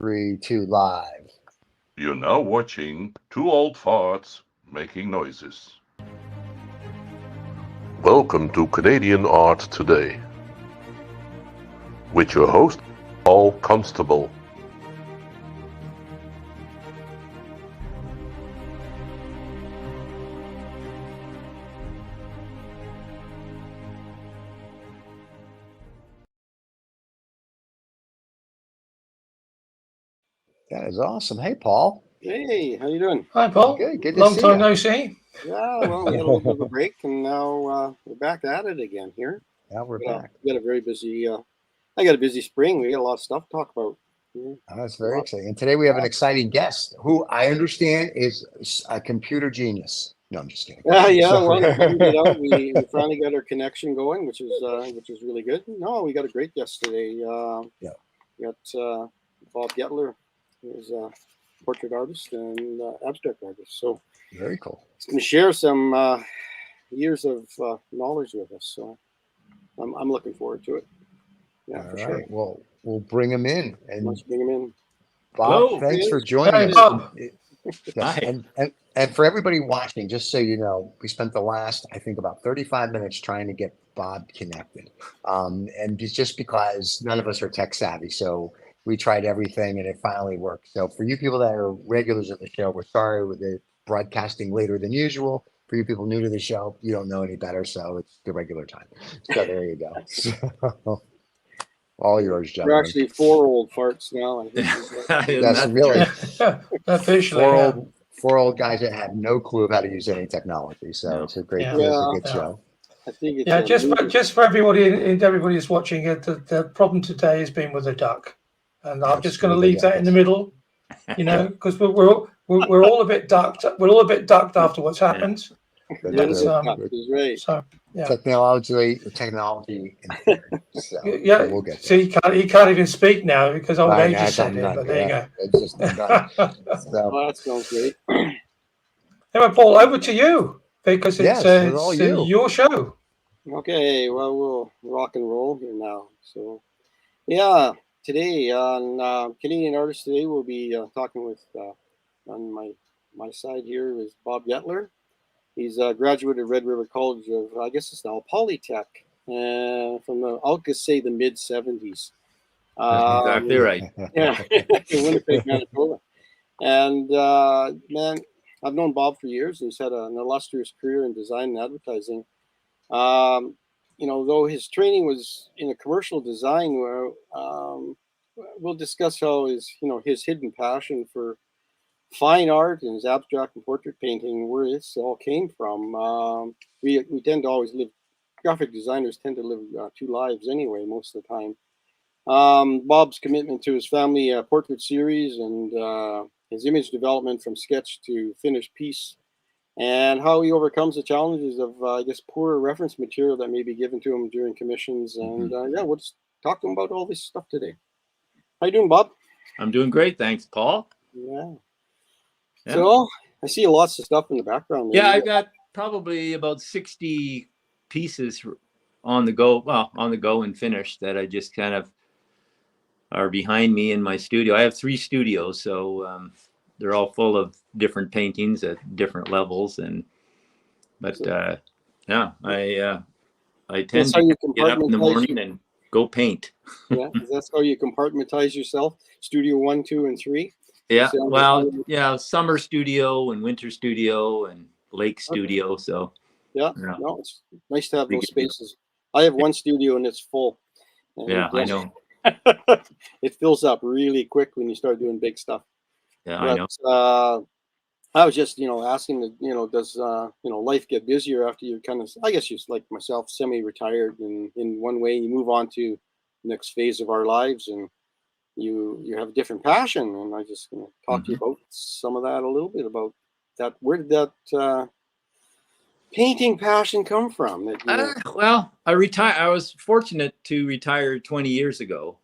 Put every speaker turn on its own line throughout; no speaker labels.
3, 2, live.
You're now watching Two Old Farts Making Noises. Welcome to Canadian Art Today with your host, Paul Constable.
That is awesome. Hey, Paul.
Hey, how you doing?
Hi, Paul.
Good to
Long
see
time
you.
no see.
Yeah, well, we had a little bit of a break, and now we're back at it again here.
Now we're back.
We got a very busy. I got a busy spring. We got a lot of stuff to talk about. Yeah.
That's very exciting. And today we have an exciting guest who I understand is a computer genius. No, I'm just kidding.
Yeah.
So-
Well, we figured it out. We finally got our connection going, which is really good. No, we got a great guest today.
Yeah.
We got Bob Gettler, who's a portrait artist and abstract artist. So
Very cool.
he's going to share some years of knowledge with us. So I'm looking forward to it. Yeah,
All
for
right.
sure.
Well, we'll bring him in. And
Let's bring him in.
Bob,
Hello.
thanks for
Hey,
joining us.
Bob.
Yes,
Hi.
and for everybody watching, just so you know, we spent the last, I think, about 35 minutes trying to get Bob connected. And it's just because none of us are tech savvy. So we tried everything and it finally worked. So for you people that are regulars of the show, we're sorry with it broadcasting later than usual. For you people new to the show, you don't know any better. So it's the regular time. So there you go. So, all yours,
We're
gentlemen.
actually 4 old farts now. I think.
That's really
Officially.
four old guys that have no clue of how to use any technology. So
No.
it's a great,
Yeah.
it's a
Yeah.
good show.
I think it's
Yeah, just for everybody who's watching it, the problem today has been with the duck, and I'm just going to leave that in the middle, because we're all a bit ducked. We're all a bit ducked after what's happened.
That's
But,
right.
So yeah,
Technology. So
yeah.
we'll get
So he can't even speak now because old age has set in.
done.
But there you go.
It's just done. So
Well, that sounds great.
Anyway, Paul, over to you because
Yes, it's all you.
your show.
Okay, well, we'll rock and roll here now. So, yeah, today on Canadian Artist Today, we'll be talking with on my side here is Bob Gettler. He's a graduate of Red River College of, I guess it's now Polytech, from I'll just say the mid 70s.
Exactly right.
Yeah, in Winnipeg, Manitoba. And man, I've known Bob for years. He's had an illustrious career in design and advertising. Though his training was in a commercial design, where we'll discuss how his hidden passion for fine art and his abstract and portrait painting, where this all came from. We tend to always live. Graphic designers tend to live 2 lives anyway, most of the time. Bob's commitment to his family portrait series and his image development from sketch to finished piece, and how he overcomes the challenges of, poor reference material that may be given to him during commissions. And we'll just talk to him about all this stuff today. How you doing, Bob?
I'm doing great, thanks, Paul.
Yeah.
Yeah.
So I see lots of stuff in the background there.
Yeah, I've got probably about 60 pieces on the go and finished that I just kind of are behind me in my studio. I have 3 studios, so they're all full of different paintings at different levels. I tend to get up in the morning and go paint.
Yeah, that's how you compartmentalize yourself. Studio 1, 2, and 3.
Yeah, well, yeah, summer studio and winter studio and lake studio. Okay. So
yeah, no, it's nice to have those spaces. I have 1 studio and it's full. And
yeah, I know.
It fills up really quick when you start doing big stuff.
Yeah, I know.
I was just, asking, does, life get busier after you're kind of, I guess, just like myself, semi-retired, and in one way you move on to the next phase of our lives, and you have a different passion, and I just going to talk to you about some of that a little bit about that. Where did that painting passion come from?
Well, I was fortunate to retire 20 years ago.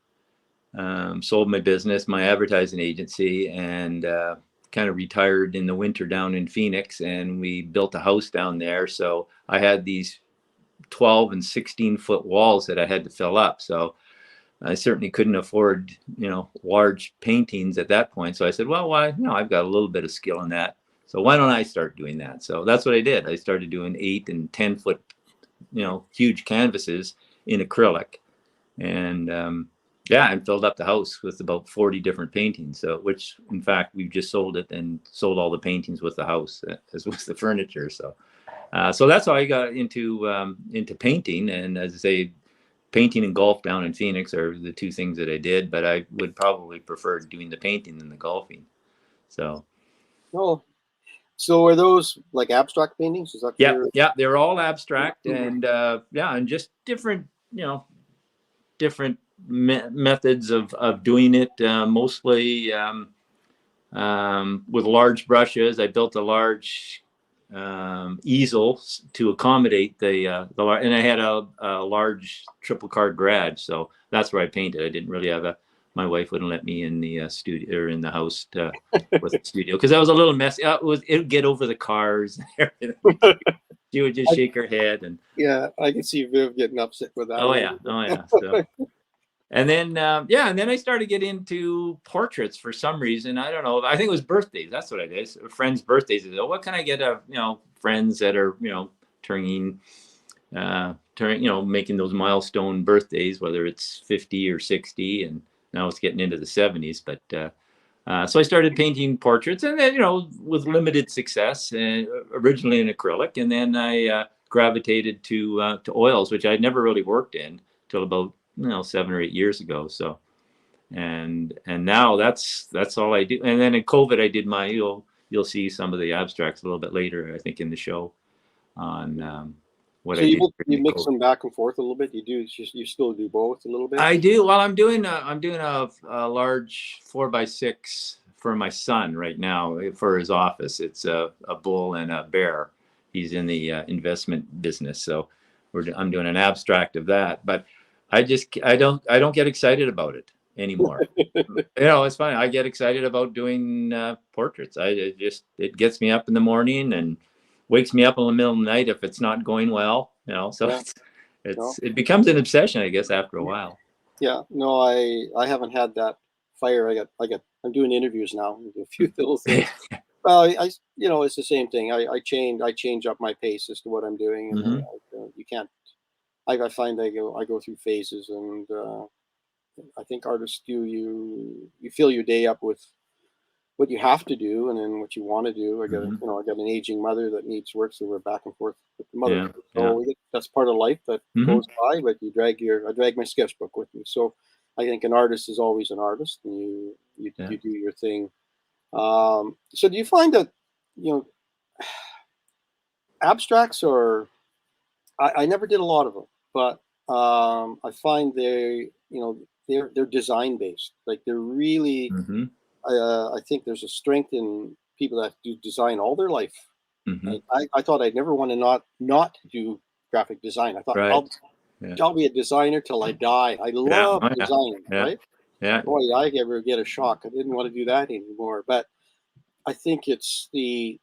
Sold my business, my advertising agency, and kind of retired in the winter down in Phoenix, and we built a house down there. So I had these 12 and 16 foot walls that I had to fill up. So I certainly couldn't afford, large paintings at that point. So I said, well, why, I've got a little bit of skill in that. So why don't I start doing that? So that's what I did. I started doing 8 and 10 foot, huge canvases in acrylic, and and filled up the house with about 40 different paintings. So, which in fact, we've just sold it and sold all the paintings with the house as with the furniture. So, so that's how I got into painting. And as I say, painting and golf down in Phoenix are the 2 things that I did, but I would probably prefer doing the painting than the golfing. So,
Oh, so are those like abstract paintings? Is that
yeah, they're all abstract, and and just different, different methods of doing it. Mostly with large brushes. I built a large easel to accommodate the and I had a large triple car garage, so that's where I painted. I didn't really have my wife wouldn't let me in the studio or in the house with the studio because I was a little messy. It would get over the cars and everything. She would just shake her head, and
yeah, I can see Viv getting upset with that.
oh yeah. So, and then and then I started getting into portraits for some reason. I don't know. I think it was birthdays. That's what I did. Friends' birthdays. I said, what can I get friends that are turning making those milestone birthdays, whether it's 50 or 60, and now it's getting into the 70s. But so I started painting portraits, and then with limited success, originally in acrylic, and then I gravitated to oils, which I'd never really worked in till about 7 or 8 years ago. So, and now that's all I do. And then in COVID, I did my you'll see some of the abstracts a little bit later, I think, in the show on what
So
I did.
you mix them back and forth a little bit. You still do both a little bit.
I do. Well, I'm doing a large 4x6 for my son right now for his office. It's a bull and a bear. He's in the investment business, so I'm doing an abstract of that. But I don't get excited about it anymore. It's funny. I get excited about doing portraits. It gets me up in the morning and wakes me up in the middle of the night if it's not going well. So yeah. It becomes an obsession, I guess, after a while.
Yeah. No, I haven't had that fire. I'm doing interviews now. A few little things. Well, it's the same thing. I change up my pace as to what I'm doing, and you can't. I find I go through phases, and I think artists do. You fill your day up with what you have to do, and then what you want to do. I got an aging mother that needs work, so we're back and forth with the mother. That's part of life that goes by. But I drag my sketchbook with me. So I think an artist is always an artist, and you do your thing. So do you find that abstracts are? I never did a lot of them, but I find they're design based. Like they're really. I think there's a strength in people that do design all their life. I thought I'd never want to not do graphic design. I thought I'll be a designer till I die. I love designing, right?
Yeah.
Boy, I ever get a shock. I didn't want to do that anymore. But I think it's I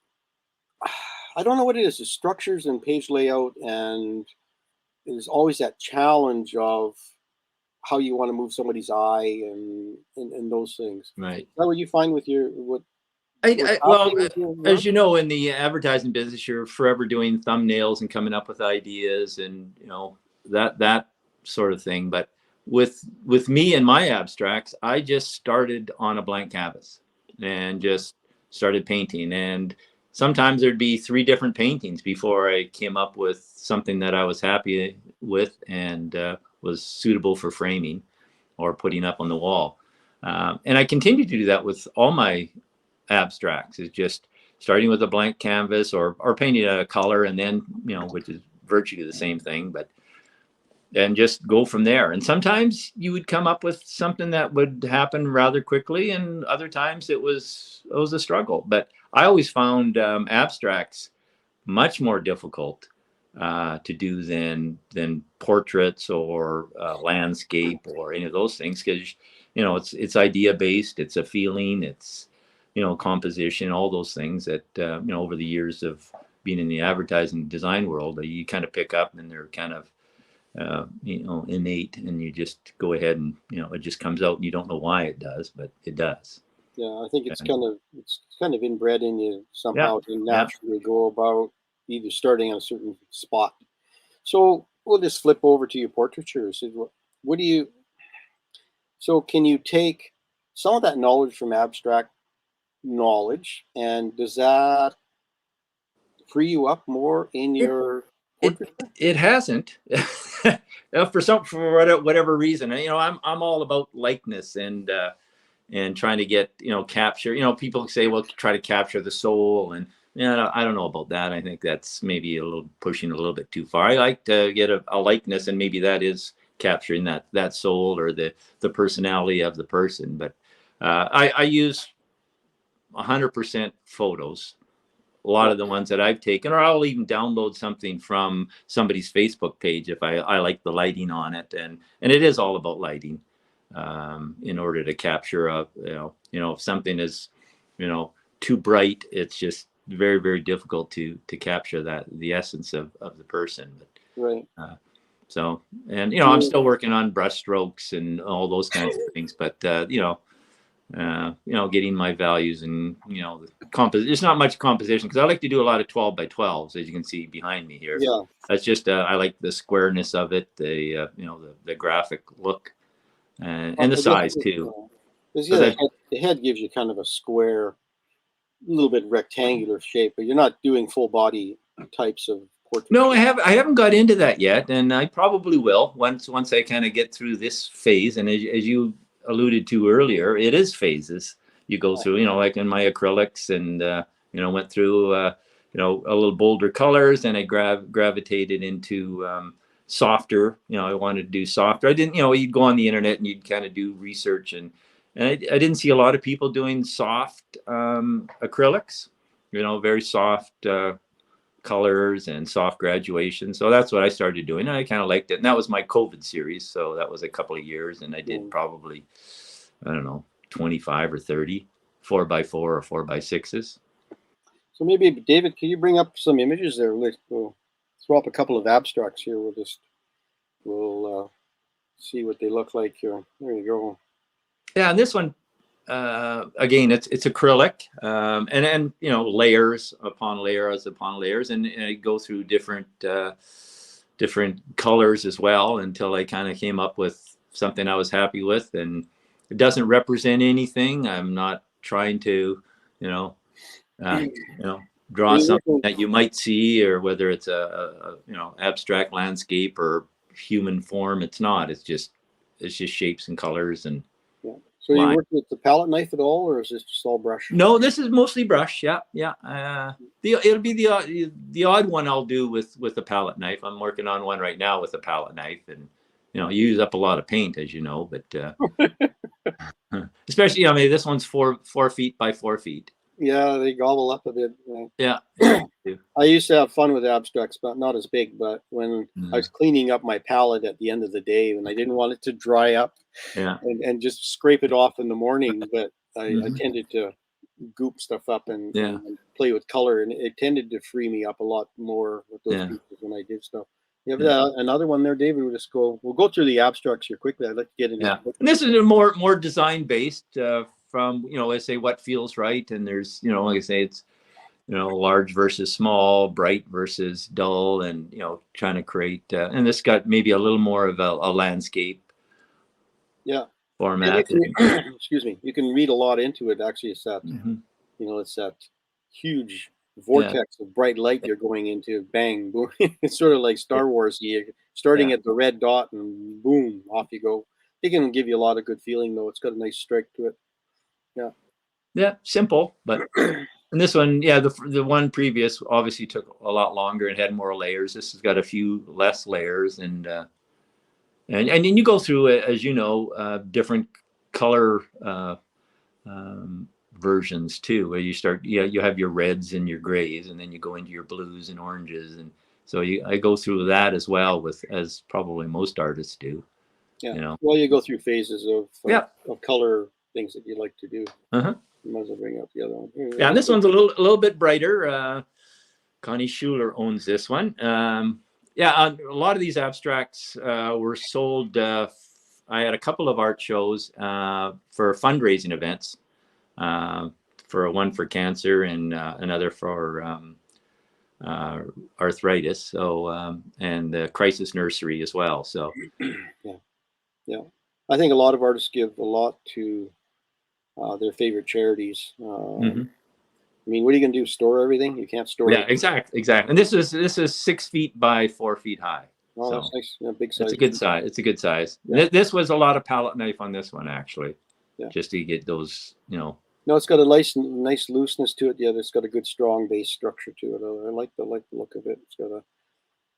don't know what it is, the structures and page layout, and there's always that challenge of how you want to move somebody's eye and those things.
Right.
Is that what you find with your
as you know, in the advertising business, you're forever doing thumbnails and coming up with ideas and that sort of thing. But with me and my abstracts, I just started on a blank canvas and just started painting. And sometimes there'd be 3 different paintings before I came up with something that I was happy with and was suitable for framing or putting up on the wall. And I continue to do that with all my abstracts, is just starting with a blank canvas or painting a color, and then which is virtually the same thing, and just go from there. And sometimes you would come up with something that would happen rather quickly, and other times it was a struggle. But I always found abstracts much more difficult to do than portraits or landscape or any of those things, because it's idea based, it's a feeling, it's composition, all those things that over the years of being in the advertising design world, you kind of pick up, and they're kind of you know, innate, and you just go ahead and, you know, it just comes out and you don't know why it does, but it does.
Yeah, I think it's kind of inbred in you somehow to
Yeah.
naturally go about either starting on a certain spot. So we'll just flip over to your portraiture. So what do you? So can you take some of that knowledge from abstract knowledge, and does that free you up more in your portraiture?
It hasn't. For whatever reason. You know, I'm all about likeness and trying to get, you know, capture, you know, people say, well, try to capture the soul, and you know, I don't know about that. I think that's maybe a little pushing a little bit too far. I like to get a likeness, and maybe that is capturing that soul or the personality of the person. But I use 100% photos. A lot of the ones that I've taken, or I'll even download something from somebody's Facebook page if I like the lighting on it, and it is all about lighting, in order to capture you know, if something is, you know, too bright, it's just very, very difficult to capture the essence of the person. But
Right.
so, and you know, I'm still working on brush strokes and all those kinds of things, but you know, getting my values and, you know, there's not much composition because I like to do a lot of 12 by 12s, as you can see behind me here.
Yeah.
That's just, I like the squareness of it, you know, the graphic look, and the size too.
The head gives you kind of a square, a little bit rectangular shape, but you're not doing full body types of portraits.
No, I haven't got into that yet, and I probably will once I kind of get through this phase. And as you alluded to earlier, it is phases you go through, you know, like in my acrylics, and you know, went through you know, a little bolder colors, and I gravitated into softer. You know, I wanted to do softer. I didn't, you know, you'd go on the internet and you'd kind of do research, and I didn't see a lot of people doing soft acrylics, you know, very soft colors and soft graduation. So that's what I started doing. And I kind of liked it. And that was my COVID series. So that was a couple of years. And I did probably, I don't know, 25 or 30 4x4 or 4x6s.
So maybe, David, can you bring up some images there? We'll throw up a couple of abstracts here. We'll see what they look like here. There you go.
Yeah, and this one, again, it's acrylic, and you know, layers upon layers upon layers, and I go through different colors as well until I kind of came up with something I was happy with. And it doesn't represent anything. I'm not trying to, you know, draw something that you might see, or whether it's a you know, abstract landscape or human form. It's not. It's just shapes and colors and.
So you work with the palette knife at all, or is this just all brush?
No, this is mostly brush. Yeah. It'll be the odd one I'll do with the palette knife. I'm working on one right now with a palette knife, and you know, you use up a lot of paint, as you know. But especially, I mean, this one's 4 feet by 4 feet.
Yeah, they gobble up a bit.
Yeah.
I used to have fun with abstracts, but not as big. But when I was cleaning up my palette at the end of the day, and I didn't want it to dry up, and just scrape it off in the morning, but I tended to goop stuff up and play with color, and it tended to free me up a lot more with those pieces when I did stuff. You have another one there, David? We'll go through the abstracts here quickly. I'd like to get into
and this is a more design based, from, you know, let's say what feels right. And there's, you know, like I say, it's, you know, large versus small, bright versus dull, and, you know, trying to create, and this got maybe a little more of a landscape format.
Excuse me. You can read a lot into it. Actually, it's that, you know, it's that huge vortex of bright light you're going into. Bang, boom. It's sort of like Star Wars. You're starting at the red dot and boom, off you go. It can give you a lot of good feeling, though. It's got a nice strike to it.
Yeah, simple, but and this one, the one previous obviously took a lot longer and had more layers. This has got a few less layers, and then you go through it, as you know, different color versions too, where you start, you have your reds and your grays, and then you go into your blues and oranges, and so I go through that as well, as probably most artists do.
Yeah.
You know?
Well, you go through phases of color things that you like to do. You might as well bring out the other one.
Yeah, and this one's a little bit brighter. Connie Schuler owns this one. Yeah, a lot of these abstracts were sold. I had a couple of art shows for fundraising events, for one for cancer and another for arthritis. So and the crisis nursery as well. So
yeah. I think a lot of artists give a lot to their favorite charities.
mhm.
I mean, what are you gonna do? Store everything? You can't store
Yeah,
it.
exactly. And this is 6 feet by 4 feet high.
Oh,
So
that's nice. Yeah, big size.
it's a good size. It's a good size.
Yeah.
This was a lot of palette knife on this one, actually.
Yeah.
Just to get those,
No, it's got a nice looseness to it. Yeah, it's got a good strong base structure to it. I like the look of it. It's got a.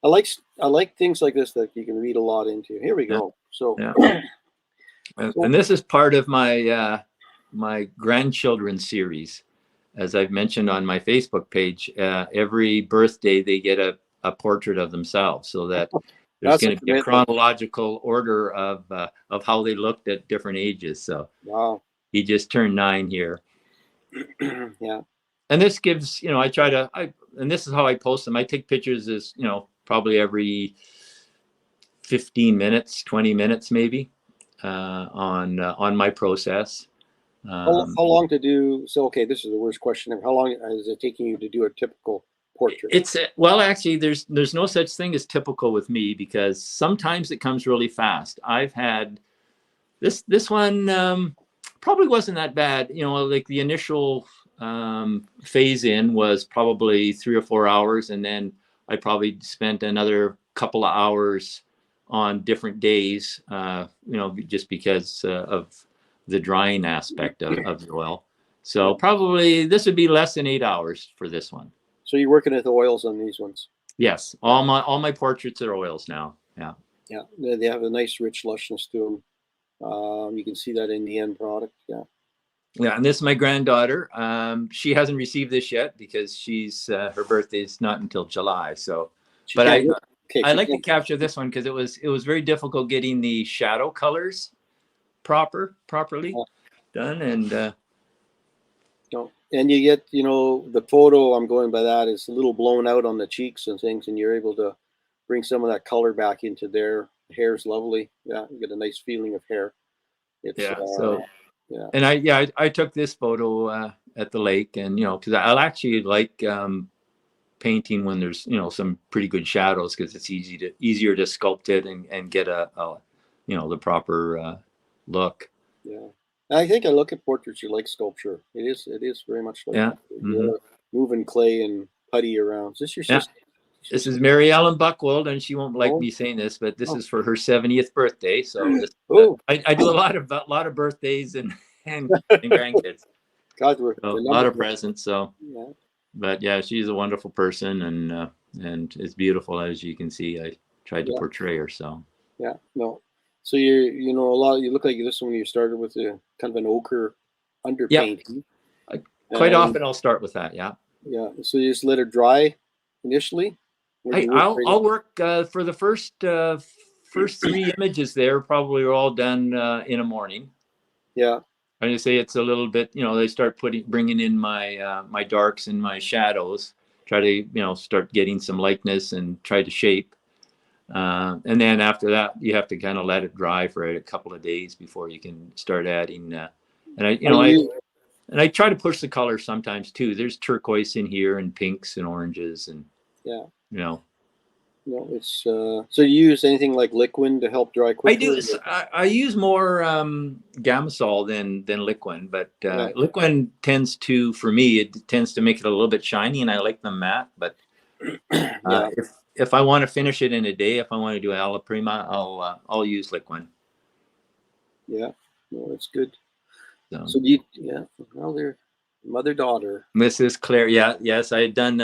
I like things like this that you can read a lot into. Here we go. So.
Yeah. And this is part of my my grandchildren series. As I've mentioned on my Facebook page, every birthday they get a portrait of themselves, so that there's going to be a chronological order of how they looked at different ages. So
wow,
he just turned 9 here.
Yeah.
And this gives, and this is how I post them. I take pictures as, probably every 15 minutes, 20 minutes, maybe, on my process.
How long to do? So, okay, this is the worst question. How long is it taking you to do a typical portrait?
Well, actually, there's no such thing as typical with me, because sometimes it comes really fast. I've had this one probably wasn't that bad. Like the initial phase in was probably 3 or 4 hours, and then I probably spent another couple of hours on different days, just because of the drying aspect of the oil. So probably this would be less than 8 hours for this one.
So you're working with oils on these ones?
Yes, all my portraits are oils now. Yeah.
Yeah, they have a nice rich lushness to them. You can see that in the end product. Yeah.
Yeah, and this is my granddaughter. She hasn't received this yet because she's her birthday is not until July. So, but I like to capture this one because it was very difficult getting the shadow colors properly done, and
and you get the photo, I'm going by that, is a little blown out on the cheeks and things, and you're able to bring some of that color back into their hair's lovely. Yeah, you get a nice feeling of hair. It's, yeah.
And I took this photo at the lake, and because I'll actually like painting when there's some pretty good shadows, because it's easier to sculpt it and get a the proper look.
Yeah, I think I look at portraits, you like sculpture. It is very much like moving clay and putty around. Is this your sister?
This is Mary Ellen Buckwold, and she won't like me saying this, but this is for her 70th birthday. So I do a lot of birthdays and grandkids.
God,
a lot of presents. So, but yeah, she's a wonderful person, and it's beautiful, as you can see. I tried to portray her. So
so you a lot. You look like this when you started with a kind of an ochre underpainting.
Quite often I'll start with that. Yeah.
Yeah. So you just let it dry initially.
I'll work for the first 3 images. There probably are all done in a morning.
Yeah.
I just say it's a little bit. They start bringing in my my darks and my shadows. Try to start getting some likeness and try to shape. And then after that, you have to kind of let it dry for a couple of days before you can start adding. And I try to push the colors sometimes too. There's turquoise in here, and pinks and oranges, and
it's so you use anything like liquid to help dry quickly?
I do. I use more Gamasol than liquid, but liquid tends to, for me, it tends to make it a little bit shiny, and I like them matte. But if I want to finish it in a day, if I want to do alla prima, I'll use liquid. Yeah,
no, it's good. So they're mother-daughter.
Mrs. Claire, yes, I had done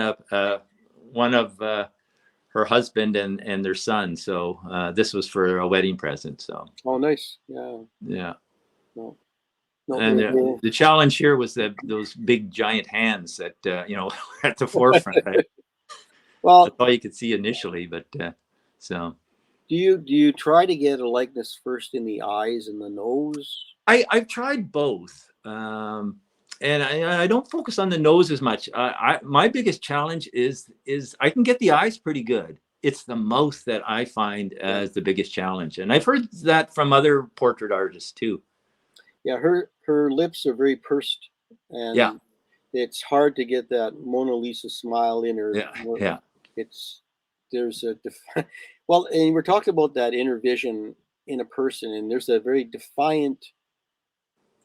one of her husband and their son. So this was for a wedding present. So.
Oh, nice. Yeah.
No, and the challenge here was those big giant hands that at the forefront. Right? Well, that's all you could see initially, but so.
Do you try to get a likeness first in the eyes and the nose?
I've tried both, and I don't focus on the nose as much. My biggest challenge is I can get the eyes pretty good. it's the mouth that I find as the biggest challenge. And I've heard that from other portrait artists too.
Yeah, her lips are very pursed, and
Yeah.
it's hard to get that Mona Lisa smile in her.
Yeah.
It's there's a well, and we're talking about that inner vision in a person, and there's a very defiant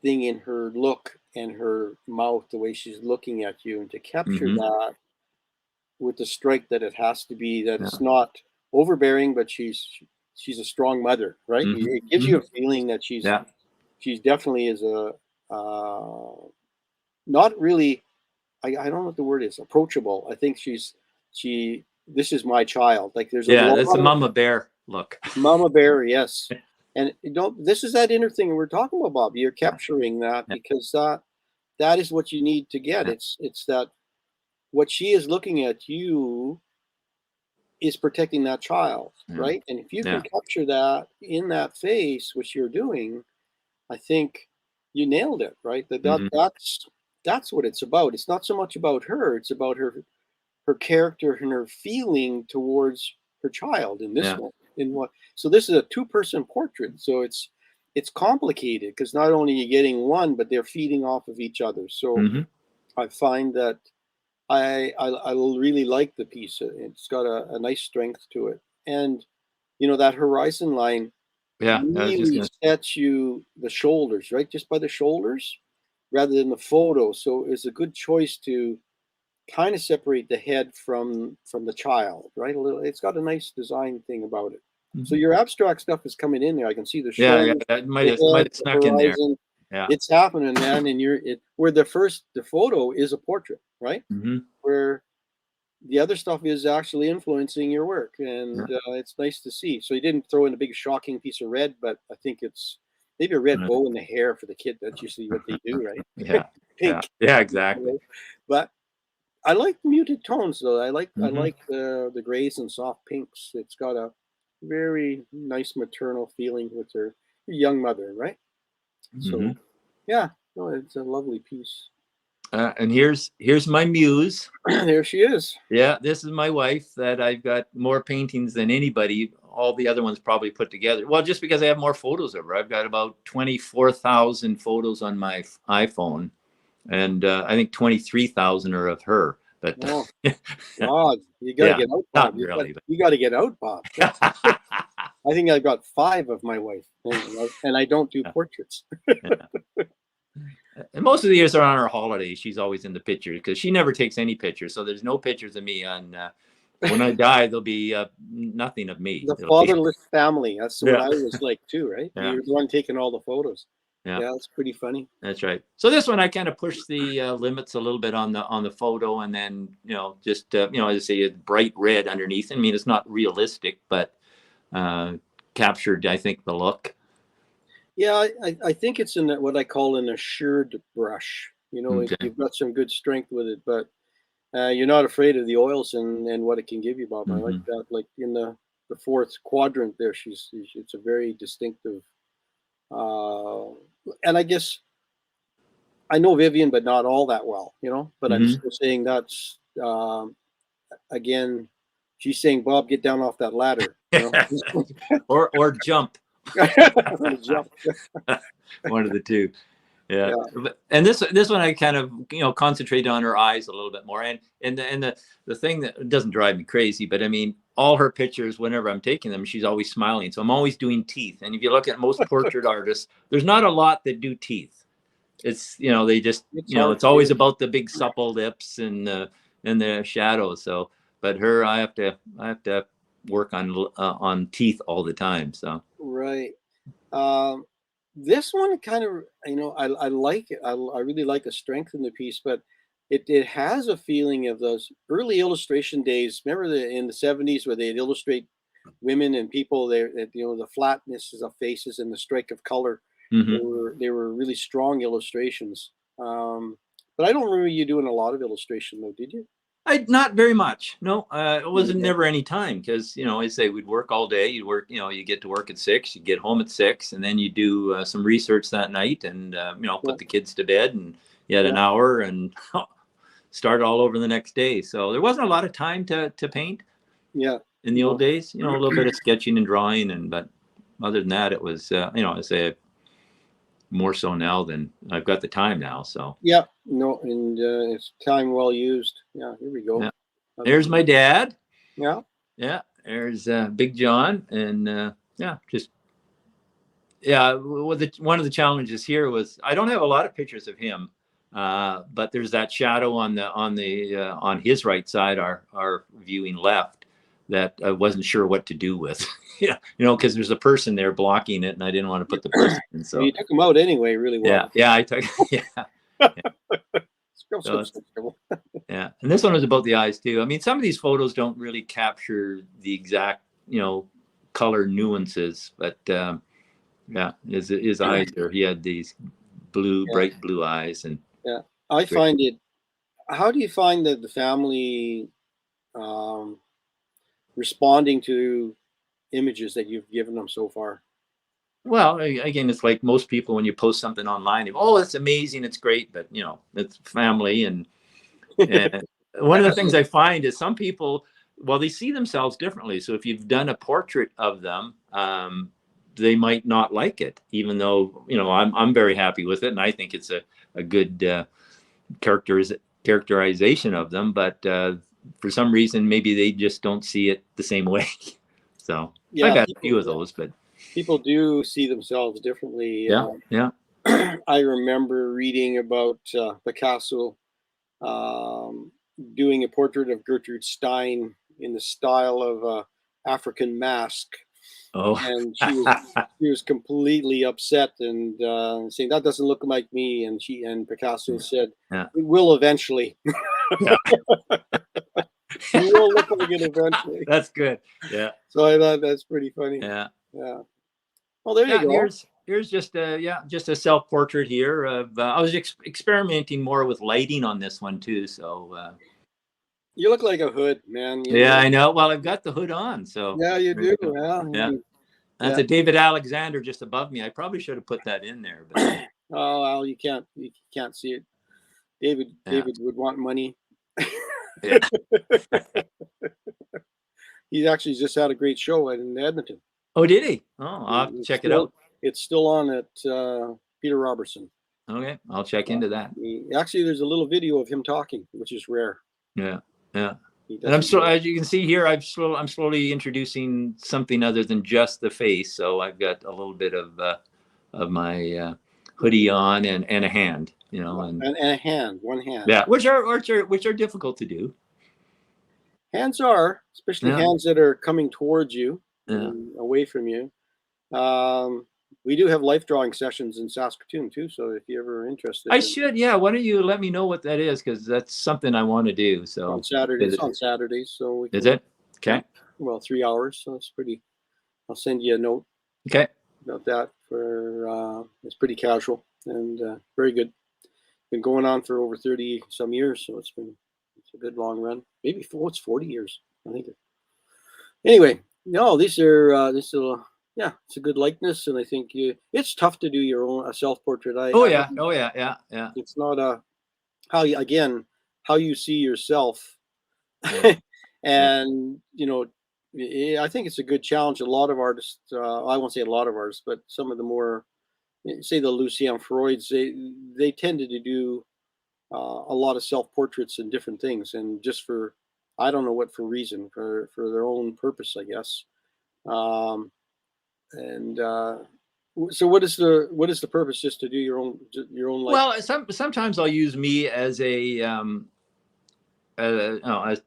thing in her look and her mouth, the way she's looking at you, and to capture that with the strike that it has to be, that it's not overbearing, but she's a strong mother, right? It gives you a feeling that she's definitely is a not really, I don't know what the word is, approachable. I think this is my child. Like there's
that's a mama bear look.
Mama bear, yes. And this is that inner thing we're talking about, Bob. You're capturing that because that is what you need to get. It's that what she is looking at you is protecting that child, right? And if you can capture that in that face, which you're doing, I think you nailed it, right? That's what it's about. It's not so much about her; it's about her character and her feeling towards her child in this one. So this is a two-person portrait, so it's complicated because not only are you getting one, but they're feeding off of each other. So I find that I really like the piece. It's got a nice strength to it, and that horizon line really sets you the shoulders, right, just by the shoulders rather than the photo. So it's a good choice to kind of separate the head from the child, right? It's got a nice design thing about it. So your abstract stuff is coming in there. I can see the shoulders,
that might have snuck in there. Yeah,
it's happening, man. And where the photo is a portrait, right? Where the other stuff is actually influencing your work, and it's nice to see. So you didn't throw in a big shocking piece of red, but I think it's maybe a red bow in the hair for the kid. That's usually what they do, right? Pink.
Yeah, exactly.
But I like muted tones, though. I like the grays and soft pinks. It's got a very nice maternal feeling with her young mother, right? So it's a lovely piece.
And here's my muse.
There she is.
Yeah, this is my wife. That I've got more paintings than anybody. All the other ones probably put together. Well, just because I have more photos of her. I've got about 24,000 photos on my iPhone, and I think 23,000 are of her. But
God, you gotta get out, Bob. You gotta get out, Bob. I think I've got 5 of my wife, and I don't do portraits.
And most of the years are on her holidays. She's always in the pictures because she never takes any pictures. So there's no pictures of me on. When I die, there'll be nothing of me.
The fatherless family. That's what I was like too, right? You're the one taking all the photos. Yeah, that's pretty funny.
That's right. So this one, I kind of pushed the limits a little bit on the photo, and then just as I say, it's bright red underneath. I mean, it's not realistic, but captured, I think, the look.
Yeah, I think it's in what I call an assured brush. You've got some good strength with it, but you're not afraid of the oils and what it can give you, Bob. I like that. Like in the fourth quadrant there, it's a very distinctive. And I guess I know Vivian, but not all that well, But I'm still saying that's again, she's saying, Bob, get down off that ladder,
or jump. One of the two. Yeah. And this one I kind of concentrate on her eyes a little bit more, and the thing that doesn't drive me crazy, but I mean, all her pictures, whenever I'm taking them, she's always smiling, so I'm always doing teeth. And if you look at most portrait artists, there's not a lot that do teeth. It's they just it's always about the big supple lips and the shadows. So but her, I have to work on teeth all the time. So right.
This one kind of, I like it. I really like the strength in the piece, but it has a feeling of those early illustration days. Remember in the 70s where they'd illustrate women and people, the flatness of faces and the strike of color. They were really strong illustrations. But I don't remember you doing a lot of illustration though, did you?
Not very much. No, it wasn't never any time because, I say we'd work all day. You'd work, you get to work at 6, you get home at 6, and then you do some research that night and, put the kids to bed, and you had an hour and start all over the next day. So there wasn't a lot of time to paint.
Yeah.
in the old days. You know, a little bit of sketching and drawing, but other than that, it was you know, I say more so now than I've got the time now. So
yeah, no, and it's time well used. Yeah, here we go.
Yeah. There's my dad.
Yeah.
Yeah, there's Big John, and yeah, just one of the challenges here was I don't have a lot of pictures of him, but there's that shadow on his right side, our viewing left, that I wasn't sure what to do with. Yeah, you know, because there's a person there blocking it, and I didn't want to put the person in. So
you took him out anyway, really well.
yeah, I took yeah.
So,
Yeah, and this one was about the eyes too. I mean, some of these photos don't really capture the exact, you know, color nuances, but yeah, his eyes there. He had these bright blue eyes, and
yeah, I find it. How do you find that the family responding to images that you've given them so far?
Well, again, it's like most people when you post something online. Oh, it's amazing, it's great, but you know, it's family, and one of the things I find is some people, well, they see themselves differently. So if you've done a portrait of them, they might not like it, even though, you know, I'm very happy with it, and I think it's a good characterization of them. But for some reason, maybe they just don't see it the same way. So
Yeah,
I've had a few of those, but
people do see themselves differently.
Yeah.
I remember reading about Picasso doing a portrait of Gertrude Stein in the style of African mask.
Oh,
and she was completely upset and saying that doesn't look like me. And Picasso said, "It will eventually."
Yeah.
It will look like it eventually.
That's good. Yeah.
So I thought that's pretty funny.
Yeah.
Yeah. Well, there you go.
Here's just a self-portrait here of I was experimenting more with lighting on this one too. So
you look like a hood, man.
I know. Well, I've got the hood on, so
yeah, you do.
Yeah. That's a David Alexander just above me. I probably should have put that in there, but
oh well, you can't see it. David would want money.
Yeah.
He actually just had a great show in Edmonton.
Oh, did he? Oh, I'll have to check it out.
It's still on at Peter Robertson.
Okay, I'll check into that.
Actually, there's a little video of him talking, which is rare.
Yeah. And as you can see here, I'm slowly introducing something other than just the face. So I've got a little bit of my hoodie on and a hand, you know, and
a hand, one hand.
Yeah, which are difficult to do.
Hands are, especially hands that are coming towards you, away from you. We do have life drawing sessions in Saskatoon too, so if you're ever interested,
Yeah. Why don't you let me know what that is, because that's something I want to do. So
on Saturdays, so we can,
is it okay?
Well, 3 hours, so it's pretty. I'll send you a note.
Okay.
About that it's pretty casual and very good. Been going on for over 30 some years, so it's a good long run. Maybe 40 years, I think. Anyway, no, these are it's a good likeness, and I think it's tough to do your own self-portrait.
Yeah.
It's not how you see yourself, and you know, I think it's a good challenge. A lot of artists, I won't say a lot of artists, but some of the more, say the Lucien Freuds, they tended to do a lot of self-portraits and different things, and just for I don't know what for reason, for their own purpose, I guess. So what is the purpose? Just to do your own life?
Well, sometimes I'll use me as I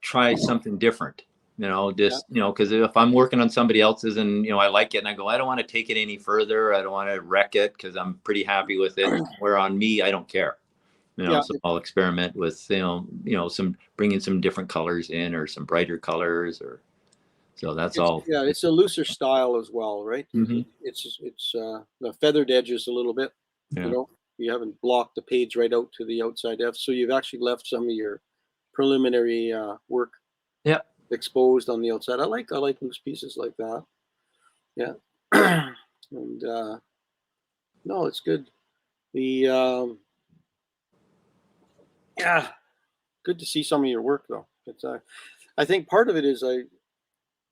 try something different, you know, because if I'm working on somebody else's and, you know, I like it and I go, I don't want to take it any further. I don't want to wreck it because I'm pretty happy with it. Where on me, I don't care, you know, so I'll experiment with, bringing some different colors in or some brighter colors so that's all. Yeah,
it's a looser style as well, right?
Mm-hmm.
It's the feathered edges a little bit. Yeah. You know, you haven't blocked the page right out to the outside edge, so you've actually left some of your preliminary work exposed on the outside. I like loose pieces like that. Yeah, and no, it's good. Good to see some of your work though. It's I think part of it is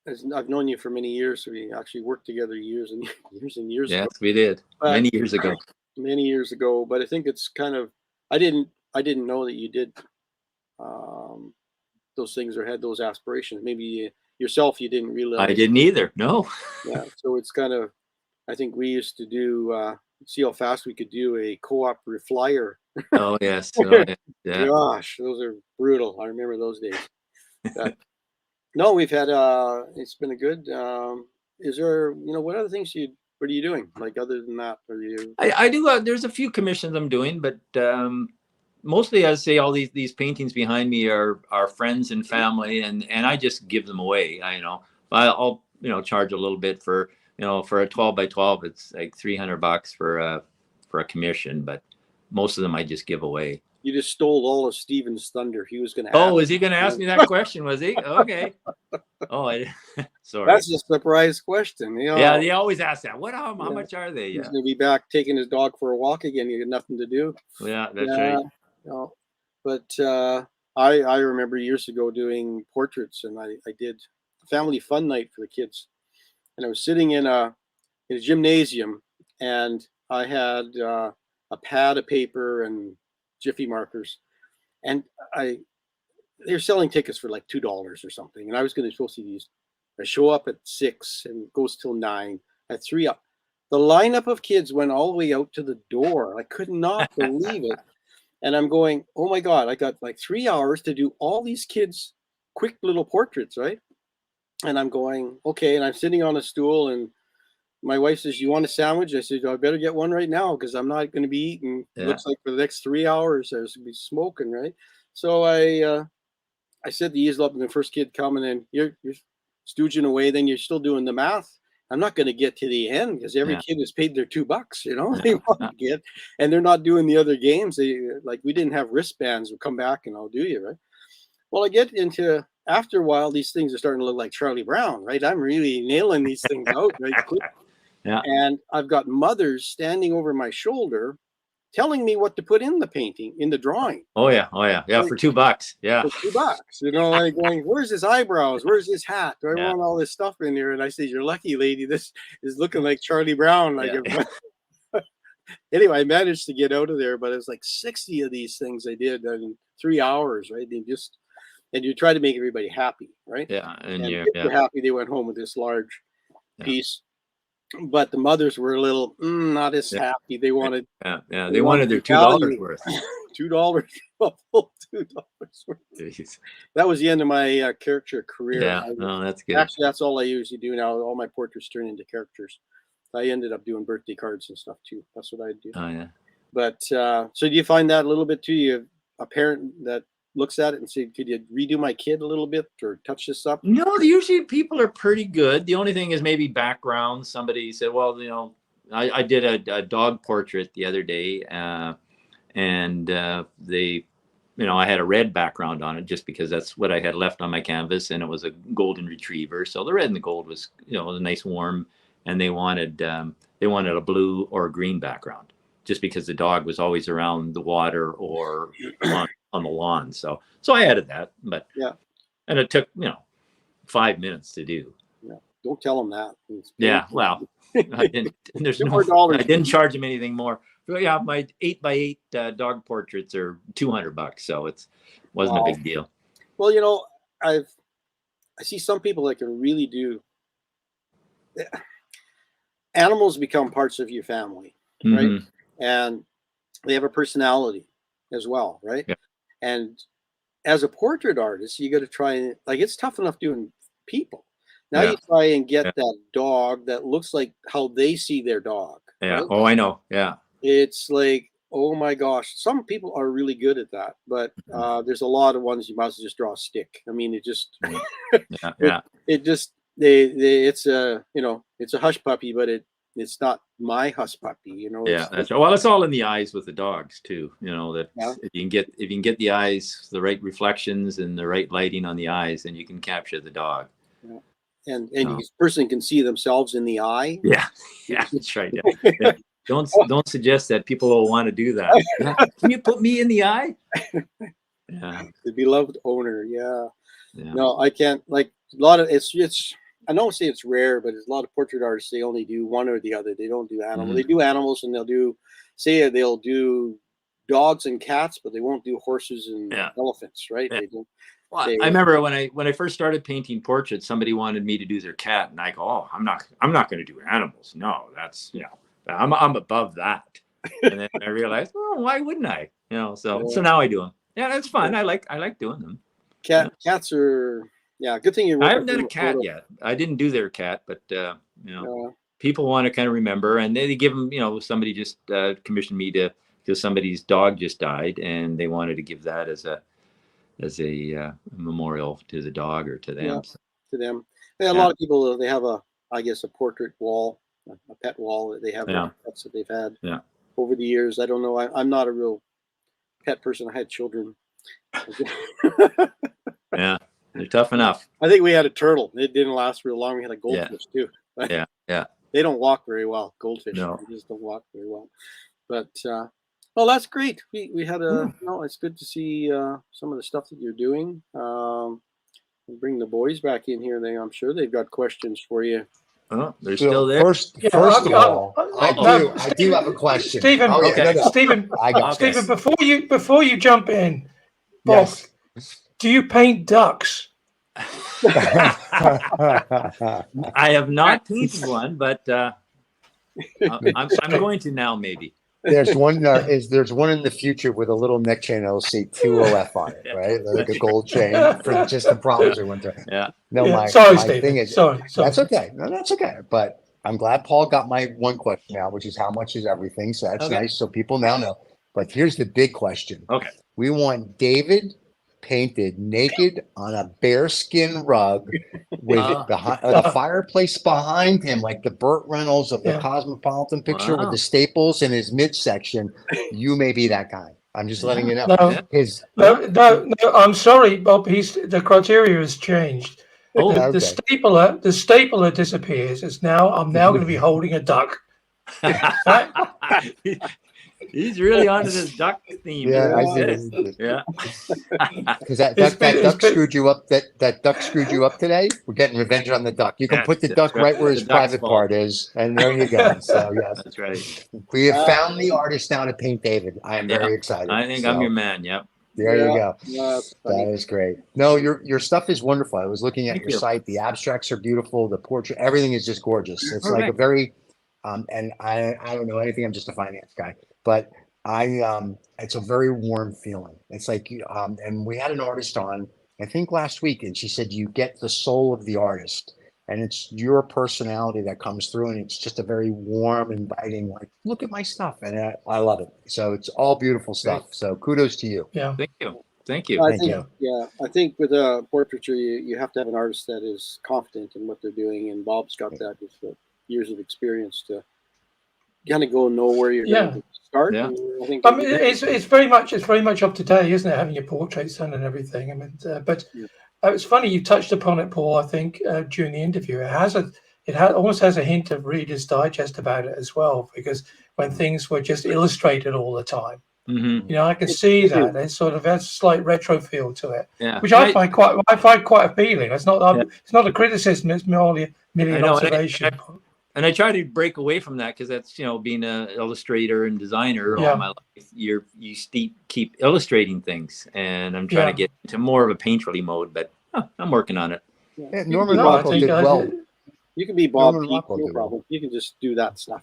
as I've known you for many years. So we actually worked together years and years and years ago.
Yes, we did.
But
Many years ago.
many years ago. But I think it's kind of I didn't know that you did um, those things or had those aspirations. Maybe yourself you didn't
I
realize.
didn't either. No.
Yeah. So it's kind of I think we used to do see how fast we could do a co-op reflyer.
Oh yes. Oh, yeah.
Gosh, those are brutal. I remember those days. But, no, we've had it's been a good is there what other things what are you doing like other than that? Are you
I do. There's a few commissions I'm doing, but mostly, I say all these paintings behind me are friends and family, and I just give them away. I'll charge a little bit for for a 12 by 12. It's like $300 for a commission, but most of them I just give away.
You just stole all of Steven's thunder. He was going to.
Oh, is he going to ask me that question? Was he? Okay. Oh, sorry.
That's a surprise question.
Yeah, they always ask that. How much are they?
He's going to be back taking his dog for a walk again. You got nothing to do.
Yeah, that's right.
But I remember years ago doing portraits, and I did a family fun night for the kids, and I was sitting in a gymnasium, and I had a pad of paper and Jiffy markers, and they're selling tickets for like $2 or something, and I was supposed to use. I show up at 6 and it goes till 9. At 3 up, the lineup of kids went all the way out to the door. I could not believe it, and I'm going, oh my God! I got like 3 hours to do all these kids' quick little portraits, right? And I'm going, okay, and I'm sitting on a stool, and my wife says, "You want a sandwich?" I said, "I better get one right now because I'm not going to be eating." Yeah. Looks like for the next 3 hours I was going to be smoking, right? So I said to Easel up, and the first kid coming in, you're stooging away, then you're still doing the math. I'm not going to get to the end because every kid has paid their $2, they want to get, and they're not doing the other games. We didn't have wristbands. We'll come back and I'll do you, right? Well, I get into, after a while, these things are starting to look like Charlie Brown, right? I'm really nailing these things out, right? Yeah. And I've got mothers standing over my shoulder telling me what to put in the painting, in the drawing.
Oh yeah. Yeah, for $2. Yeah.
For $2. Like going, where's his eyebrows? Where's his hat? Do I want all this stuff in there? And I say, you're lucky, lady. This is looking like Charlie Brown. Anyway, I managed to get out of there, but it was like 60 of these things I did in 3 hours, right? And you try to make everybody happy, right?
Yeah. And
if they're happy, they went home with this large piece. But the mothers were a little not as happy. They wanted
they wanted their $2 worth.
$2, a full $2 worth.
Jeez.
That was the end of my caricature career.
Yeah, that's good.
Actually, that's all I usually do now. All my portraits turn into characters. I ended up doing birthday cards and stuff too. That's what I do.
Oh yeah.
But so do you find that a little bit too? You have a parent that looks at it and say, could you redo my kid a little bit or touch this up?
No, usually people are pretty good. The only thing is maybe background. Somebody said, well, I did a dog portrait the other day, and they, I had a red background on it just because that's what I had left on my canvas, and it was a golden retriever. So the red and the gold was, a nice warm, and they wanted a blue or a green background just because the dog was always around the water or on the lawn. So I added that, but and it took 5 minutes to do.
Don't tell them that.
Well, I didn't. I didn't charge them anything more. Yeah, my 8x8 dog portraits are $200, so it wasn't a big deal.
Well, I see some people that can really do. Animals become parts of your family, right? And they have a personality as well, right? Yeah. And as a portrait artist, you got to try and it's tough enough doing people. Now you try and get that dog that looks like how they see their dog.
Yeah.
Right?
Oh, I know. Yeah.
It's like, oh my gosh, some people are really good at that, but there's a lot of ones you might as well just draw a stick. I mean, it just, it just, it's a, it's a hush puppy, but it's not my hush puppy,
That's well, it's all in the eyes with the dogs too. That if you can get the eyes, the right reflections and the right lighting on the eyes, then you can capture the dog.
Yeah. And each person can see themselves in the eye.
Yeah, that's right. Yeah. Don't suggest that people will want to do that. Can you put me in the eye? Yeah.
The beloved owner. Yeah. No, I can't. Like a lot of it's I don't say it's rare, but there's a lot of portrait artists, they only do one or the other. They don't do animals.
Mhm.
They do animals, and they'll do dogs and cats, but they won't do horses and
Yeah.
elephants, right?
Yeah.
They do.
Well,
They-
I remember when I first started painting portraits, somebody wanted me to do their cat, and I go, "Oh, I'm not going to do animals. No, that's I'm above that." And then I realized, "Oh, why wouldn't I?" So now I do them. Yeah, that's fun. I like doing them.
Cats are, good thing you're
I
working
haven't done a
with
cat
photo.
yet. I didn't do their cat, but people want to kind of remember, and they give them. Somebody just commissioned me because somebody's dog just died, and they wanted to give that as a memorial to the dog or to them.
Yeah, to them. Yeah, a lot of people, they have a portrait wall, a pet wall that they have pets that they've had over the years. I don't know. I'm not a real pet person. I had children.
Yeah, they're tough enough.
I think we had a turtle. It didn't last real long. We had a goldfish too.
Yeah.
They don't walk very well. Goldfish.
No.
They just don't walk very well. But well, that's great. We had it's good to see some of the stuff that you're doing. We'll bring the boys back in here. I'm sure they've got questions for you.
Oh, they're still there.
First of all, I do have a question.
Stephen,
Stephen,
I got Stephen. Before you jump in, Bob, do you paint ducks?
I have not painted one, but I'm going to now. Maybe
there's one. There's one in the future with a little neck chain that'll say 2OF on it, right? Like a gold chain for just the problems we went through.
Yeah.
No, my thing is
sorry.
That's okay. No, that's okay. But I'm glad Paul got my one question now, which is how much is everything. So that's nice. So people now know. But here's the big question.
Okay.
We want David painted naked on a bearskin rug with the fireplace behind him, like the Burt Reynolds of the Cosmopolitan picture with the staples in his midsection. You may be that guy. I'm just letting you know.
No, I'm sorry, Bob. The criteria has changed.
Oh,
the stapler disappears. I'm now going to be holding a duck.
He's really onto this duck theme.
Yeah, I see. Yeah. Because that duck screwed you up. That duck screwed you up today. We're getting revenge on the duck. You can put the duck right where his private part is, and there you go. So yes,
that's right.
We have found the artist now to paint David. I am very excited.
I think I'm your man. Yep.
There you go. That is great. No, your stuff is wonderful. I was looking at your site. The abstracts are beautiful. The portrait, everything is just gorgeous. It's like a very, and I don't know anything. I'm just a finance guy. But it's a very warm feeling. It's like, and we had an artist on, I think last week, and she said you get the soul of the artist, and it's your personality that comes through, and it's just a very warm, inviting, like, look at my stuff, and I love it. So it's all beautiful stuff. Great. So kudos to you.
Yeah,
thank you.
I think with portraiture, you have to have an artist that is confident in what they're doing, and Bob's got that with years of experience to kind of go know where you're going to start.
Yeah. I mean, it's very much up to date, isn't it? Having your portraits done and everything. I mean, but it's funny you touched upon it, Paul. I think during the interview, it almost has a hint of Reader's Digest about it as well, because when things were just illustrated all the time, I can see that it sort of has a slight retro feel to it, which I find quite appealing. It's not it's not a criticism; it's merely an observation.
And I try to break away from that because that's, being an illustrator and designer all my life, you keep illustrating things, and I'm trying to get into more of a painterly mode, but I'm working on it.
Yeah, Norman Rockwell did well.
You can be Bob Peak, no problem. You can just do that stuff.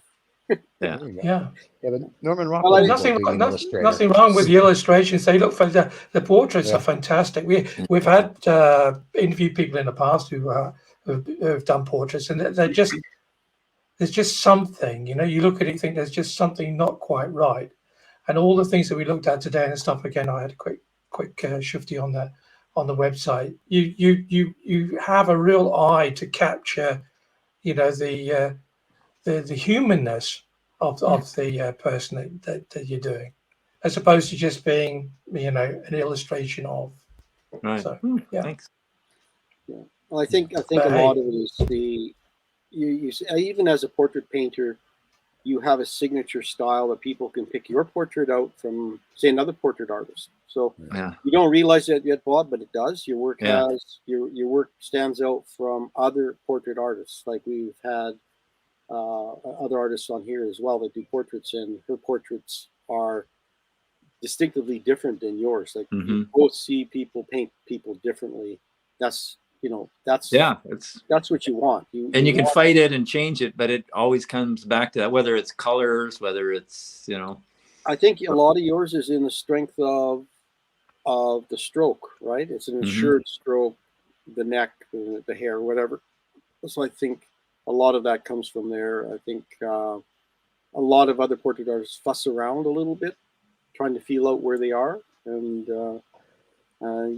Yeah, but Norman Rockwell.
Nothing wrong with the illustrations. They look for the portraits are fantastic. We've had interviewed people in the past who've done portraits, and they're just. There's just something, you look at it and think there's just something not quite right. And all the things that we looked at today and stuff, again, I had a quick shifty on the website. You have a real eye to capture, the humanness of the person that you're doing, as opposed to just being, an illustration of.
Right.
So,
Thanks.
Yeah. Well, I think a lot of it is you even as a portrait painter, you have a signature style that people can pick your portrait out from, say, another portrait artist. So
Yeah.
you don't realize that yet, Bob, but it does. Your work
Yeah.
has your work stands out from other portrait artists. Like we've had other artists on here as well that do portraits, and her portraits are distinctively different than yours. Like you both see people paint people differently. That's that's what you want. You
can fight it and change it, but it always comes back to that, whether it's colors, whether it's
I think a lot of yours is in the strength of the stroke, right? It's an assured stroke, the neck, the hair, whatever. So I think a lot of that comes from there. I think a lot of other portrait artists fuss around a little bit, trying to feel out where they are, and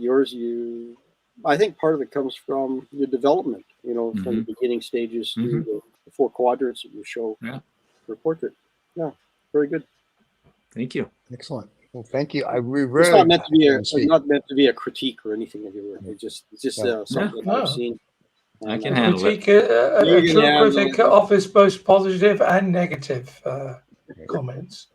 yours, I think part of it comes from your development, from the beginning stages to the 4 quadrants that you show for portrait. Yeah, very good.
Thank you.
Excellent. Well, thank you.
It's not meant to be a critique or anything of your work. It's just something that I've seen.
I can handle it.
A true critic offers both positive and negative comments.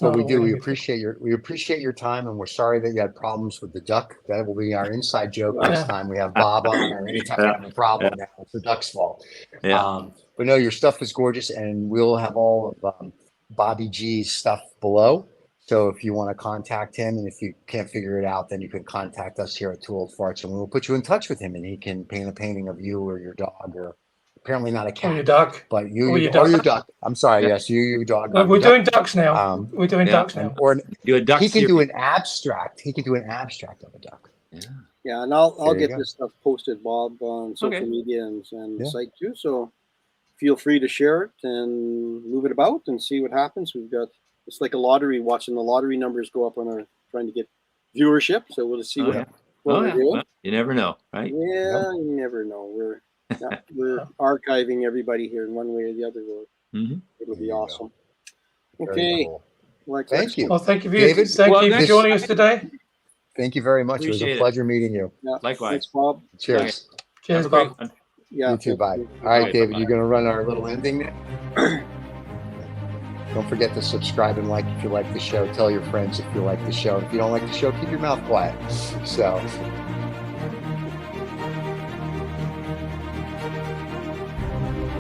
Well, we do. We appreciate your time, and we're sorry that you had problems with the duck. That will be our inside joke next time we have Bob on, or anytime we have a problem. Now it's the duck's fault. But no, your stuff is gorgeous, and we'll have all of Bobby G's stuff below. So if you want to contact him, and if you can't figure it out, then you can contact us here at Two Old Farts, and we'll put you in touch with him, and he can paint a painting of you or your dog, or apparently not a cat,
or your duck,
but your duck. I'm sorry, yes, your dog.
We're doing ducks now. We're doing ducks now.
Or
do a duck.
He can do an abstract. He can do an abstract of a duck.
Yeah, and I'll get this stuff posted, Bob, on social media and the site too. So feel free to share it and move it about and see what happens. It's like a lottery, watching the lottery numbers go up on our trying to get viewership. So we'll just see what we're doing.
Well, you never know, right?
Yeah, you never know. We're archiving everybody here in one way or the other. It'll be awesome. Okay.
Cool.
Well,
thank you.
Well, thank you,
David.
Thank you for joining us today.
Thank you very much.
Appreciate
it was a pleasure meeting you.
Yeah,
likewise.
Thanks, Bob.
Cheers.
Cheers, Bob.
Yeah.
You too. Bye. All right, David, you're going to run our little ending now. Don't forget to subscribe and like if you like the show. Tell your friends if you like the show. If you don't like the show, keep your mouth quiet. So